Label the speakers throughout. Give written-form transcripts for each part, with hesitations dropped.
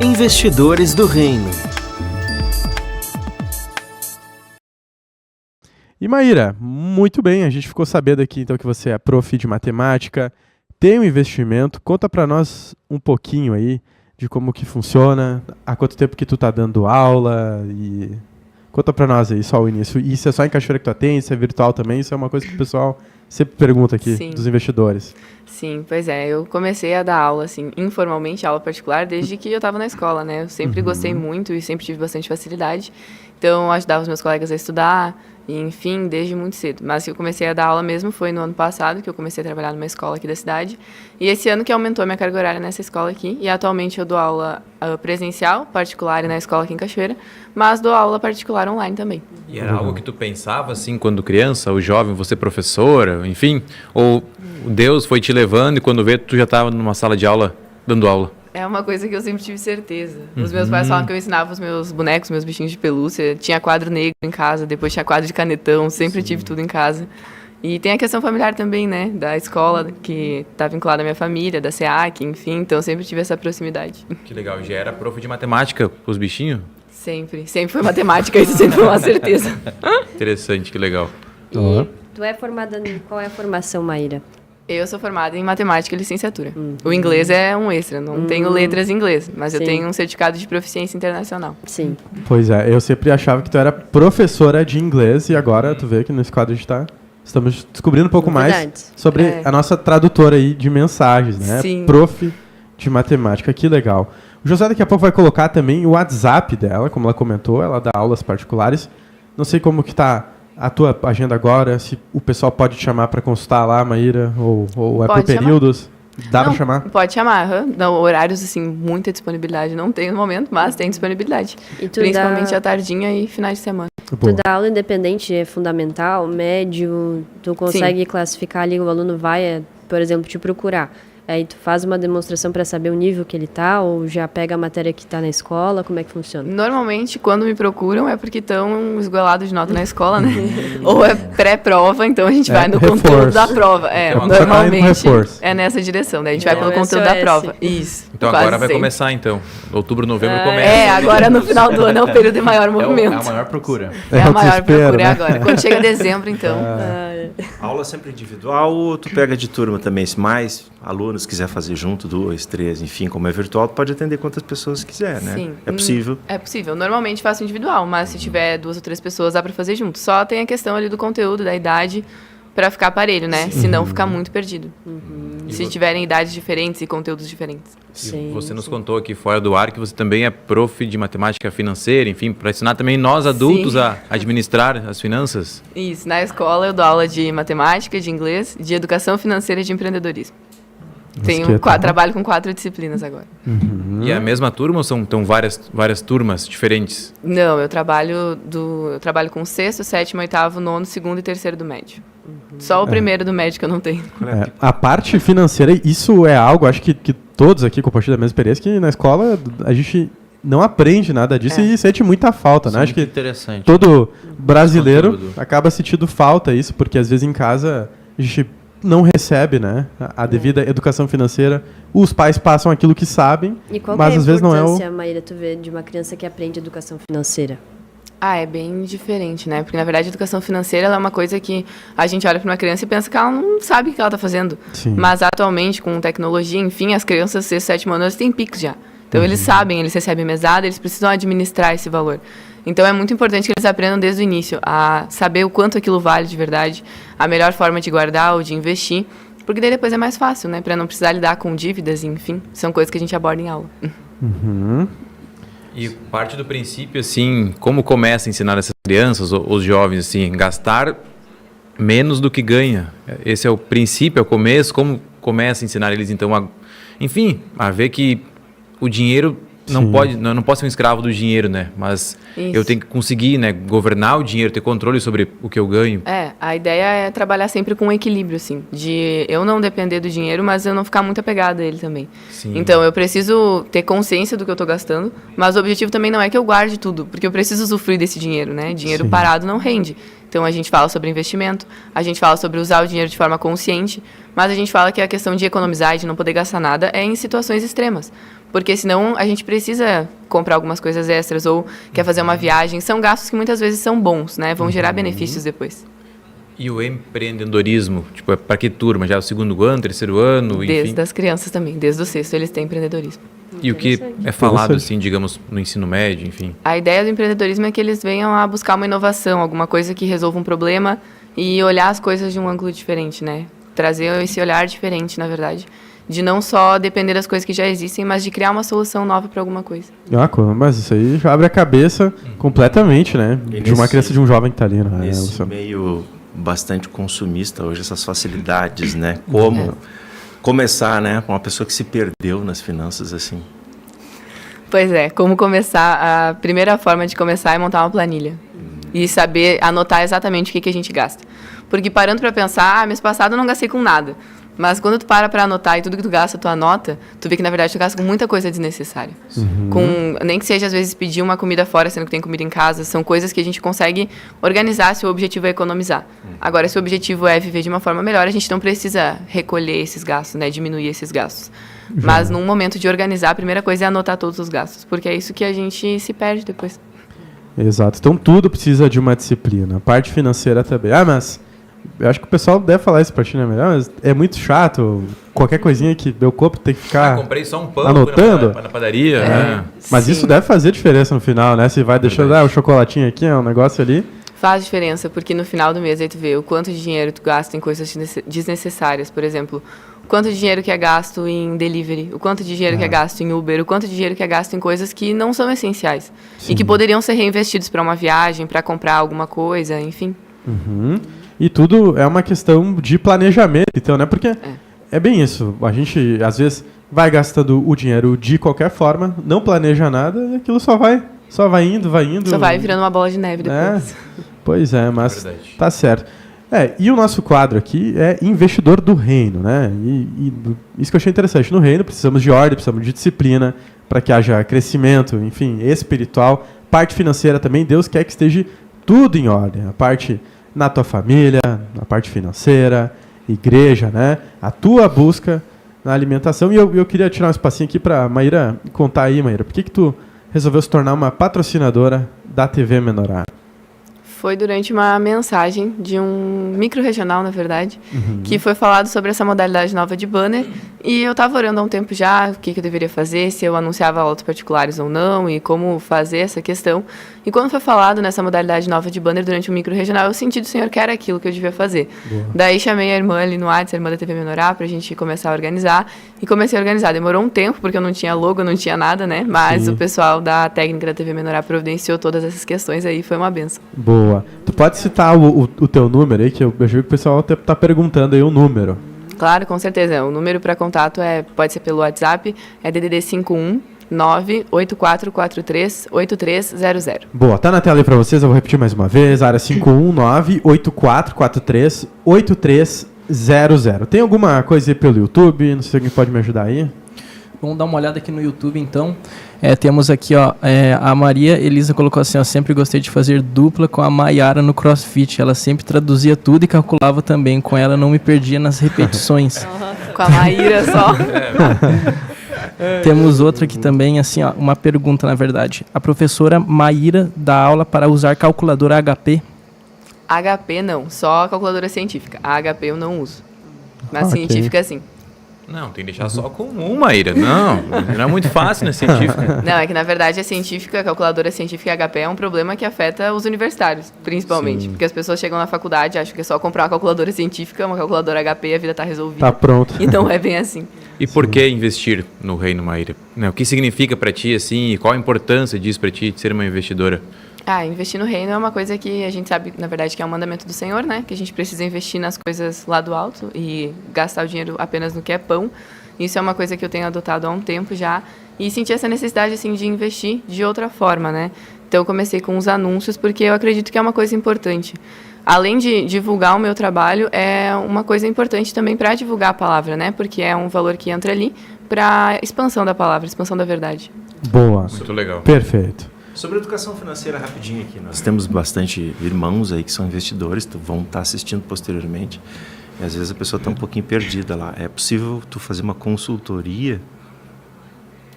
Speaker 1: Investidores do Reino.
Speaker 2: E Maíra, muito bem, a gente ficou sabendo aqui então que você é prof de matemática, tem um investimento, conta para nós um pouquinho aí de como que funciona, há quanto tempo que tu tá dando aula e conta para nós aí só o início. Isso é só em Cachoeira que tu atende, isso é virtual também, isso é uma coisa que o pessoal sempre pergunta aqui,
Speaker 3: Sim.
Speaker 2: dos investidores.
Speaker 3: Sim, pois é. Eu comecei a dar aula, assim, informalmente, aula particular, desde que eu estava na escola, né? Eu sempre gostei muito e sempre tive bastante facilidade. Então, eu ajudava os meus colegas a estudar, e, enfim, desde muito cedo. Mas que eu comecei a dar aula mesmo foi no ano passado, que eu comecei a trabalhar numa escola aqui da cidade. E esse ano que aumentou a minha carga horária nessa escola aqui. E atualmente eu dou aula presencial, particular e na escola aqui em Cachoeira, mas dou aula particular online também.
Speaker 4: E era algo que tu pensava, assim, quando criança, ou jovem, você professora, enfim? Ou Deus foi te levando e quando vê, tu já estava numa sala de aula, dando aula?
Speaker 3: É uma coisa que eu sempre tive certeza. Os meus pais falavam que eu ensinava os meus bonecos, meus bichinhos de pelúcia. Tinha quadro negro em casa, depois tinha quadro de canetão, sempre tive tudo em casa. E tem a questão familiar também, né? Da escola, que está vinculada à minha família, da SEAC, enfim. Então, eu sempre tive essa proximidade.
Speaker 4: Que legal. Já era prof de matemática com os bichinhos?
Speaker 3: Sempre. Sempre foi matemática, isso sempre foi uma certeza.
Speaker 4: Interessante, que legal.
Speaker 5: E tu é formada em qual é a formação, Maíra?
Speaker 3: Eu sou formada em matemática e licenciatura. O inglês é um extra, não tenho letras em inglês, mas eu tenho um certificado de proficiência internacional.
Speaker 5: Sim.
Speaker 2: Pois é, eu sempre achava que tu era professora de inglês e agora tu vê que nesse quadro a gente estamos descobrindo um pouco mais sobre a nossa tradutora aí de mensagens, né?
Speaker 3: Sim.
Speaker 2: Prof de matemática, que legal. O José daqui a pouco vai colocar também o WhatsApp dela, como ela comentou, ela dá aulas particulares. Não sei como que tá a tua agenda agora, se o pessoal pode te chamar para consultar lá, Maíra, ou é por períodos? Dá para chamar?
Speaker 3: Pode chamar, Não, horários, assim, muita disponibilidade. Não tem no momento, mas tem disponibilidade.
Speaker 5: E tu
Speaker 3: principalmente à tardinha e finais de semana.
Speaker 5: Tu dá aula independente, é fundamental, médio, tu consegue classificar ali, o aluno vai, por exemplo, te procurar. Aí tu faz uma demonstração para saber o nível que ele tá, ou já pega a matéria que tá na escola, como é que funciona?
Speaker 3: Normalmente, quando me procuram, é porque estão esgolados de nota na escola, né? Ou é pré-prova, então a gente vai no conteúdo da prova. Normalmente é nessa direção, né? A gente vai pelo conteúdo da prova. Isso.
Speaker 4: Então agora vai começar, então. Outubro, novembro começa.
Speaker 3: Agora no final do ano é o período de maior movimento.
Speaker 4: É a maior procura.
Speaker 3: É a maior procura agora. Quando chega dezembro, então...
Speaker 6: Aula sempre individual ou tu pega de turma também? Se mais alunos quiser fazer junto, 2, 3, enfim, como é virtual, tu pode atender quantas pessoas quiser, né?
Speaker 3: Sim.
Speaker 6: É possível?
Speaker 3: É possível. Normalmente faço individual, mas se tiver 2 ou 3 pessoas, dá para fazer junto. Só tem a questão ali do conteúdo, da idade, para ficar parelho, né? Senão fica muito perdido. Se tiverem idades diferentes e conteúdos diferentes.
Speaker 4: Sim, você nos contou aqui fora do ar que você também é prof de matemática financeira, enfim, para ensinar também nós adultos a administrar as finanças?
Speaker 3: Isso, na escola eu dou aula de matemática, de inglês, de educação financeira e de empreendedorismo. Trabalho com 4 disciplinas agora.
Speaker 4: E é a mesma turma ou são várias turmas diferentes?
Speaker 3: Não, eu trabalho com o 6º, 7º, 8º, 9º, 2º e 3º do médio. Só o primeiro do médio que eu não tenho.
Speaker 2: A parte financeira, isso é algo, acho que todos aqui compartilham da mesma experiência, que na escola a gente não aprende nada disso e sente muita falta, né? Acho que
Speaker 4: interessante.
Speaker 2: Todo brasileiro acaba sentindo falta isso, porque às vezes em casa a gente não recebe, né, a devida educação financeira. Os pais passam aquilo que sabem, mas às vezes não é o...
Speaker 5: Qual é a importância, Maíra, tu vê, de uma criança que aprende educação financeira?
Speaker 3: É bem diferente, né? Porque, na verdade, a educação financeira ela é uma coisa que a gente olha para uma criança e pensa que ela não sabe o que ela está fazendo. Sim. Mas, atualmente, com tecnologia, enfim, as crianças, 6, 7 anos, têm Pix já. Então, eles sabem, eles recebem mesada, eles precisam administrar esse valor. Então, é muito importante que eles aprendam desde o início a saber o quanto aquilo vale de verdade, a melhor forma de guardar ou de investir, porque daí depois é mais fácil, né? Para não precisar lidar com dívidas, enfim. São coisas que a gente aborda em aula.
Speaker 4: E parte do princípio, assim, como começa a ensinar essas crianças, os jovens, assim, gastar menos do que ganha. Esse é o princípio, é o começo, como começa a ensinar eles, então, a ver que o dinheiro não pode, não posso ser um escravo do dinheiro, né? Mas eu tenho que conseguir, né, governar o dinheiro, ter controle sobre o que eu ganho.
Speaker 3: A ideia é trabalhar sempre com um equilíbrio, assim, de eu não depender do dinheiro, mas eu não ficar muito apegada a ele também. Sim. Então, eu preciso ter consciência do que eu estou gastando, mas o objetivo também não é que eu guarde tudo, porque eu preciso usufruir desse dinheiro, né? Dinheiro parado não rende. Então, a gente fala sobre investimento, a gente fala sobre usar o dinheiro de forma consciente, mas a gente fala que a questão de economizar e de não poder gastar nada é em situações extremas. Porque senão a gente precisa comprar algumas coisas extras ou quer fazer uma viagem. São gastos que muitas vezes são bons, né? Vão gerar benefícios depois.
Speaker 4: E o empreendedorismo, tipo, é para que turma? Já o segundo ano, terceiro ano,
Speaker 3: Desde
Speaker 4: enfim?
Speaker 3: as crianças também, desde o sexto eles têm empreendedorismo.
Speaker 4: E o que é falado, assim, digamos, no ensino médio, enfim?
Speaker 3: A ideia do empreendedorismo é que eles venham a buscar uma inovação, alguma coisa que resolva um problema e olhar as coisas de um ângulo diferente, né? Trazer esse olhar diferente, na verdade. De não só depender das coisas que já existem, mas de criar uma solução nova para alguma coisa.
Speaker 2: Mas isso aí já abre a cabeça completamente, né? De uma criança, de um jovem que tá ali, né?
Speaker 6: Nesse meio bastante consumista hoje, essas facilidades, né? Como começar, né? Com uma pessoa que se perdeu nas finanças, assim.
Speaker 3: Pois é, como começar? A primeira forma de começar é montar uma planilha. E saber anotar exatamente o que a gente gasta. Porque parando para pensar, mês passado eu não gastei com nada. Mas quando tu para anotar e tudo que tu gasta, tu anota, tu vê que na verdade tu gasta com muita coisa desnecessária. Nem que seja às vezes pedir uma comida fora, sendo que tem comida em casa, são coisas que a gente consegue organizar se o objetivo é economizar. Agora, se o objetivo é viver de uma forma melhor, a gente não precisa recolher esses gastos, né, diminuir esses gastos. Mas num momento de organizar, a primeira coisa é anotar todos os gastos, porque é isso que a gente se perde depois.
Speaker 2: Exato. Então tudo precisa de uma disciplina. A parte financeira também. Mas eu acho que o pessoal deve falar isso pra ti, né? Mas é muito chato. Qualquer coisinha que meu corpo tem que ficar
Speaker 4: comprei só um pão
Speaker 2: anotando.
Speaker 4: na padaria. Né?
Speaker 2: Mas isso deve fazer diferença no final, né? Se vai deixando o chocolatinho aqui, um negócio ali.
Speaker 3: Faz diferença, porque no final do mês aí tu vê o quanto de dinheiro tu gasta em coisas desnecessárias. Por exemplo, o quanto de dinheiro que é gasto em delivery, o quanto de dinheiro que é gasto em Uber, o quanto de dinheiro que é gasto em coisas que não são essenciais. E que poderiam ser reinvestidos para uma viagem, para comprar alguma coisa, enfim.
Speaker 2: E tudo é uma questão de planejamento, então, né? Porque é bem isso. A gente, às vezes, vai gastando o dinheiro de qualquer forma, não planeja nada e aquilo só vai indo, vai indo.
Speaker 3: Só vai virando uma bola de neve depois.
Speaker 2: Pois é, mas tá certo. E o nosso quadro aqui é investidor do reino, né? E isso que eu achei interessante. No reino precisamos de ordem, precisamos de disciplina para que haja crescimento, enfim, espiritual. Parte financeira também, Deus quer que esteja tudo em ordem. A parte na tua família, a parte financeira, igreja, né? A tua busca na alimentação. E eu queria tirar um espacinho aqui para Maíra contar aí, Maíra, por que tu resolveu se tornar uma patrocinadora da TV Menorá?
Speaker 3: Foi durante uma mensagem de um micro-regional, na verdade, que foi falado sobre essa modalidade nova de banner. E eu estava orando há um tempo já o que eu deveria fazer, se eu anunciava aulas particulares ou não, e como fazer essa questão. E quando foi falado nessa modalidade nova de banner durante o micro-regional, eu senti do Senhor que era aquilo que eu devia fazer. Boa. Daí chamei a irmã ali no WhatsApp, a irmã da TV Menorá, para a gente começar a organizar. E comecei a organizar. Demorou um tempo, porque eu não tinha logo, não tinha nada, né? Mas o pessoal da técnica da TV Menorá providenciou todas essas questões aí, foi uma benção.
Speaker 2: Boa. Tu pode citar o teu número aí, que eu vejo que o pessoal tá perguntando aí o número.
Speaker 3: Claro, com certeza. O número para contato pode ser pelo WhatsApp, é DDD 51 984438300.
Speaker 2: Boa, tá na tela aí pra vocês, eu vou repetir mais uma vez, área 51984438300. Tem alguma coisa aí pelo YouTube? Não sei se alguém pode me ajudar aí.
Speaker 7: Vamos dar uma olhada aqui no YouTube, então. Temos aqui, a Maria Elisa colocou assim, sempre gostei de fazer dupla com a Maiara no CrossFit. Ela sempre traduzia tudo e calculava também. Com ela não me perdia nas repetições.
Speaker 3: Com a Maíra só.
Speaker 7: Temos outra aqui também, assim, uma pergunta, na verdade. A professora Maíra dá aula para usar calculadora HP?
Speaker 3: HP não, só a calculadora científica. A HP eu não uso. Mas científica sim.
Speaker 4: Não, tem que deixar só com uma, Maíra. Não é muito fácil, né, científica.
Speaker 3: Não, é que na verdade a científica, a calculadora científica e HP é um problema que afeta os universitários, principalmente. Sim. Porque as pessoas chegam na faculdade, acham que é só comprar uma calculadora científica, uma calculadora HP e a vida tá resolvida.
Speaker 2: Tá pronto.
Speaker 3: Então é bem assim.
Speaker 4: E por que investir no reino, Maíra? O que significa para ti, assim, e qual a importância disso para ti, de ser uma investidora?
Speaker 3: Investir no reino é uma coisa que a gente sabe, na verdade, que é um mandamento do Senhor, né? Que a gente precisa investir nas coisas lá do alto e gastar o dinheiro apenas no que é pão. Isso é uma coisa que eu tenho adotado há um tempo já e senti essa necessidade, assim, de investir de outra forma, né? Então, eu comecei com os anúncios porque eu acredito que é uma coisa importante. Além de divulgar o meu trabalho, é uma coisa importante também para divulgar a palavra, né? Porque é um valor que entra ali para expansão da palavra, expansão da verdade.
Speaker 2: Boa.
Speaker 4: Muito legal.
Speaker 2: Perfeito.
Speaker 6: Sobre educação financeira, rapidinho aqui. Nós temos bastante irmãos aí que são investidores, vão estar assistindo posteriormente. E às vezes a pessoa está um pouquinho perdida lá. É possível tu fazer uma consultoria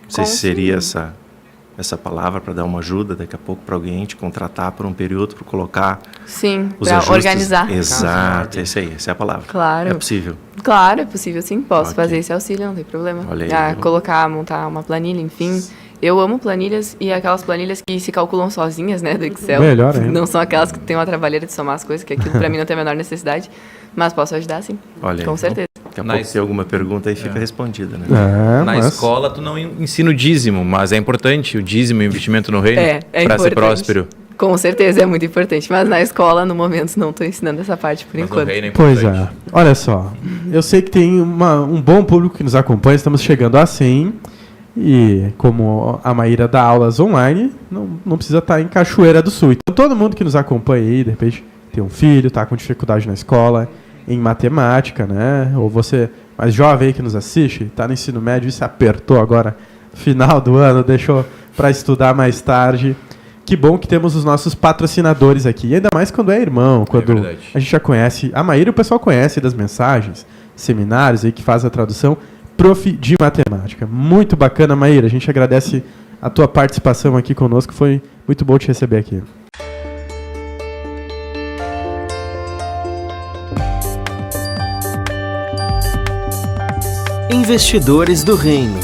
Speaker 6: Não sei se seria essa palavra para dar uma ajuda daqui a pouco para alguém te contratar por um período, para colocar
Speaker 3: sim,
Speaker 6: os
Speaker 3: para
Speaker 6: ajustes.
Speaker 3: organizar.
Speaker 6: Exato, essa é a palavra.
Speaker 3: Claro.
Speaker 6: É possível.
Speaker 3: Claro, é possível sim, posso
Speaker 6: Ok.
Speaker 3: fazer esse auxílio, não tem problema.
Speaker 6: Olha aí,
Speaker 3: Colocar, montar uma planilha, enfim. Eu amo planilhas e aquelas planilhas que se calculam sozinhas, né, do Excel.
Speaker 2: Melhor ainda.
Speaker 3: Não são aquelas que tem uma trabalheira de somar as coisas, que aquilo para mim não tem a menor necessidade, mas posso ajudar sim,
Speaker 6: Olha
Speaker 3: com
Speaker 6: aí.
Speaker 3: certeza.
Speaker 6: Daqui a pouco se tem alguma pergunta aí fica respondida, né?
Speaker 4: Na escola, tu não ensina o dízimo, mas é importante o dízimo e o investimento no reino
Speaker 3: É
Speaker 4: para ser
Speaker 3: importante.
Speaker 4: próspero.
Speaker 3: Com certeza, é muito importante. Mas na escola, no momento, não estou ensinando essa parte por
Speaker 4: Mas no
Speaker 3: enquanto.
Speaker 4: reino é
Speaker 2: Pois
Speaker 4: importante.
Speaker 2: é. Olha só, eu sei que tem um bom público que nos acompanha, estamos chegando a 100. E como a Maíra dá aulas online, não precisa estar em Cachoeira do Sul. Então todo mundo que nos acompanha aí, de repente tem um filho, está com dificuldade na escola, em matemática, né? Ou você mais jovem aí que nos assiste, está no ensino médio e se apertou agora no final do ano, deixou para estudar mais tarde. Que bom que temos os nossos patrocinadores aqui. E ainda mais quando é irmão, quando
Speaker 4: verdade.
Speaker 2: a gente já conhece. A Maíra o pessoal conhece das mensagens, seminários aí que faz a tradução. Prof. de Matemática. Muito bacana, Maíra. A gente agradece a tua participação aqui conosco. Foi muito bom te receber aqui.
Speaker 1: Investidores do Reino.